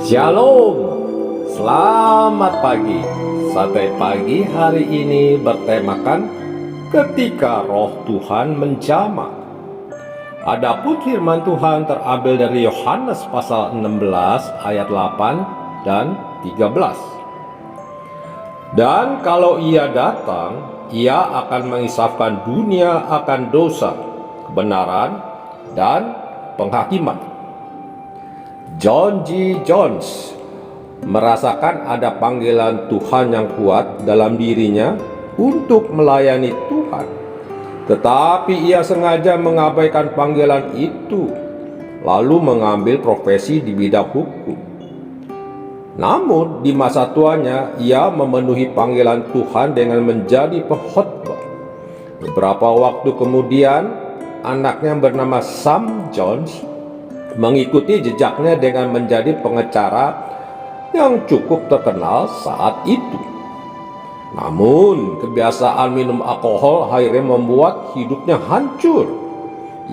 Shalom, selamat pagi. Santai pagi hari ini bertemakan ketika roh Tuhan menjamah. Adapun firman Tuhan terambil dari Yohanes pasal 16 ayat 8 dan 13. Dan kalau ia datang, ia akan mengisafkan dunia akan dosa, kebenaran, dan penghakiman. John G. Jones merasakan ada panggilan Tuhan yang kuat dalam dirinya untuk melayani Tuhan, tetapi ia sengaja mengabaikan panggilan itu, lalu mengambil profesi di bidang hukum. Namun di masa tuanya ia memenuhi panggilan Tuhan dengan menjadi pengkhotbah. Beberapa waktu kemudian, anaknya bernama Sam Jones mengikuti jejaknya dengan menjadi pengacara yang cukup terkenal saat itu. Namun kebiasaan minum alkohol akhirnya membuat hidupnya hancur.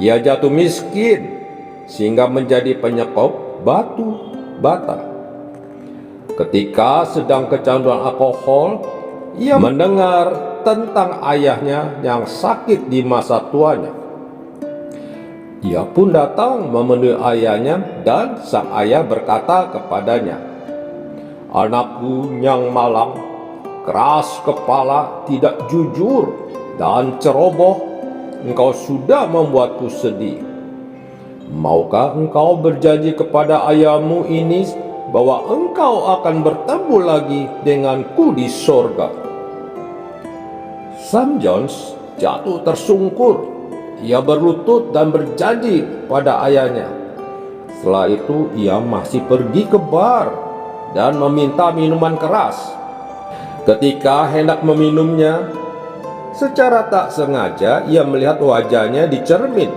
Ia jatuh miskin sehingga menjadi penyekop batu bata. Ketika sedang kecanduan alkohol, ia mendengar tentang ayahnya yang sakit di masa tuanya. Ia pun datang memenuhi ayahnya, dan sang ayah berkata kepadanya, "Anakku yang malang, keras kepala, tidak jujur, dan ceroboh, engkau sudah membuatku sedih. Maukah engkau berjanji kepada ayahmu ini bahwa engkau akan bertemu lagi denganku di sorga?" Sam Jones jatuh tersungkur. Ia berlutut dan berjanji pada ayahnya. Setelah itu ia masih pergi ke bar dan meminta minuman keras. Ketika hendak meminumnya, secara tak sengaja ia melihat wajahnya di cermin.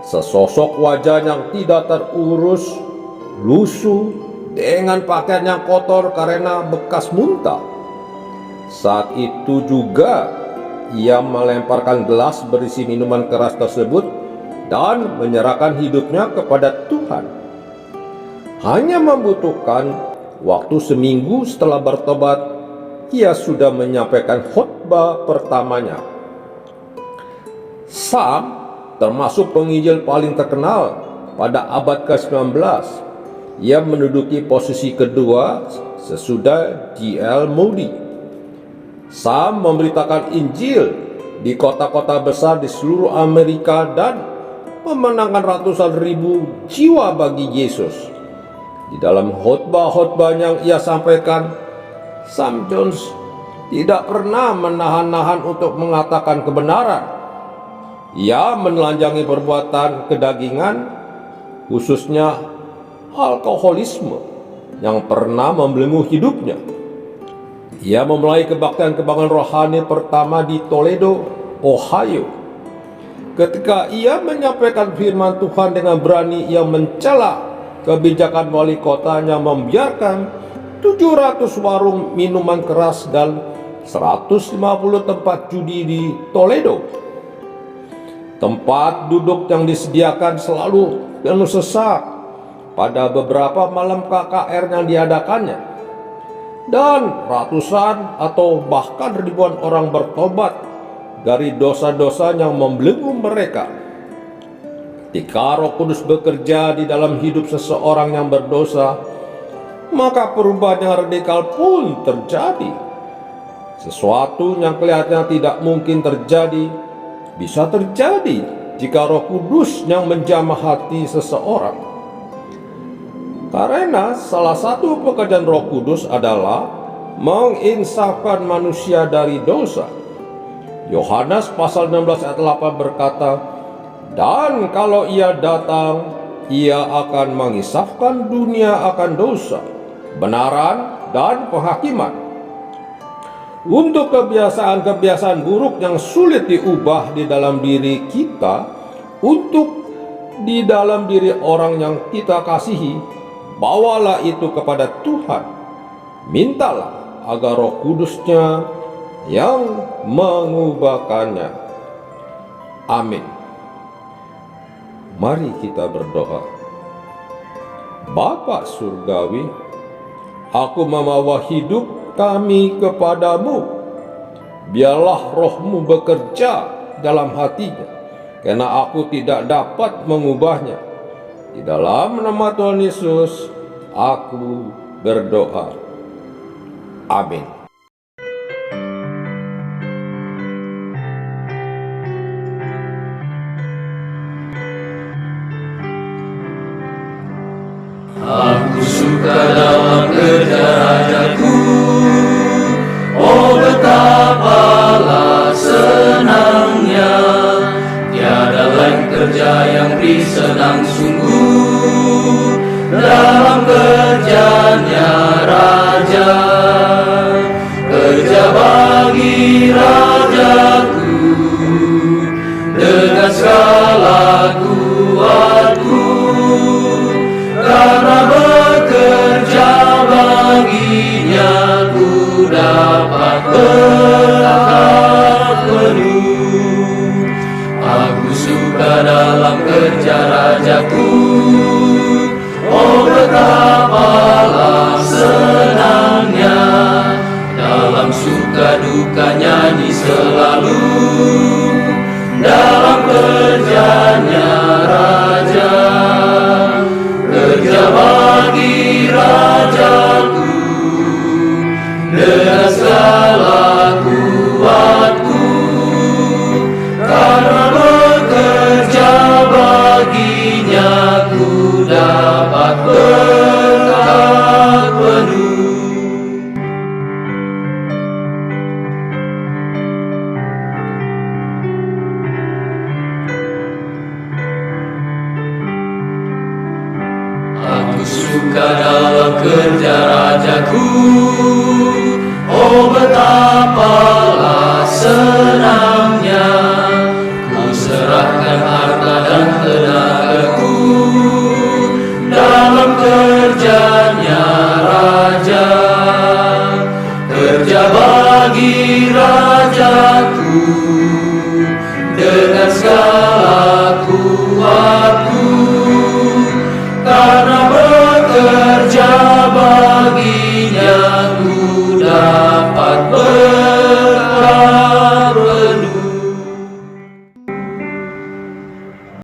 Sesosok wajah yang tidak terurus, lusuh, dengan pakaian yang kotor karena bekas muntah. Saat itu juga ia melemparkan gelas berisi minuman keras tersebut dan menyerahkan hidupnya kepada Tuhan. Hanya membutuhkan waktu seminggu setelah bertobat, ia sudah menyampaikan khotbah pertamanya. Sam termasuk penginjil paling terkenal pada abad ke-19. Ia menduduki posisi kedua sesudah D.L. Moody. Sam memberitakan Injil di kota-kota besar di seluruh Amerika dan memenangkan ratusan ribu jiwa bagi Yesus. Di dalam khotbah-khotbah yang ia sampaikan, Sam Jones tidak pernah menahan-nahan untuk mengatakan kebenaran. Ia menelanjangi perbuatan kedagingan, khususnya alkoholisme, yang pernah membelenggu hidupnya. Ia memulai kebaktian rohani pertama di Toledo, Ohio. Ketika ia menyampaikan firman Tuhan dengan berani, ia mencela kebijakan wali kota yang membiarkan 700 warung minuman keras dan 150 tempat judi di Toledo. Tempat duduk yang disediakan selalu penuh sesak pada beberapa malam KKR yang diadakannya. Dan ratusan atau bahkan ribuan orang bertobat dari dosa-dosa yang membelenggu mereka. Ketika Roh Kudus bekerja di dalam hidup seseorang yang berdosa, maka perubahan yang radikal pun terjadi. Sesuatu yang kelihatannya tidak mungkin terjadi, bisa terjadi jika Roh Kudus yang menjamah hati seseorang. Karena salah satu pekerjaan Roh Kudus adalah menginsafkan manusia dari dosa. Yohanes pasal 16 ayat 8 berkata, "Dan kalau ia datang, ia akan mengisafkan dunia akan dosa, kebenaran, dan penghakiman." Untuk kebiasaan-kebiasaan buruk yang sulit diubah di dalam diri kita, untuk di dalam diri orang yang kita kasihi, bawalah itu kepada Tuhan. Mintalah agar Roh Kudus-Nya yang mengubahkannya. Amin. Mari kita berdoa. Bapa surgawi, aku membawa hidup kami kepadamu. Biarlah rohmu bekerja dalam hatinya, karena aku tidak dapat mengubahnya. Di dalam nama Tuhan Yesus, aku berdoa. Amin. Aku suka dalam kerja Rajaku, oh betapalah senangnya. Tiada lain kerja yang beri senang sungguh dalam kerjanya Raja. Kerja bagi Rajaku dengan segala kuatku, karena bekerja baginya ku dapat berkat penuh. Aku suka dalam kerja Rajaku, oh betapalah senangnya. Dalam suka duka nyanyi selalu, dalam kerjanya Raja. Kerja bagi Rajaku dengan segala kuatku, karena bekerja baginya ku dapat berkat penuh. Aku suka dalam kerja Rajaku, oh betapalah senangnya. Ku serahkan harta dan tenagaku dalam kerjanya Raja. Kerja bagi Rajaku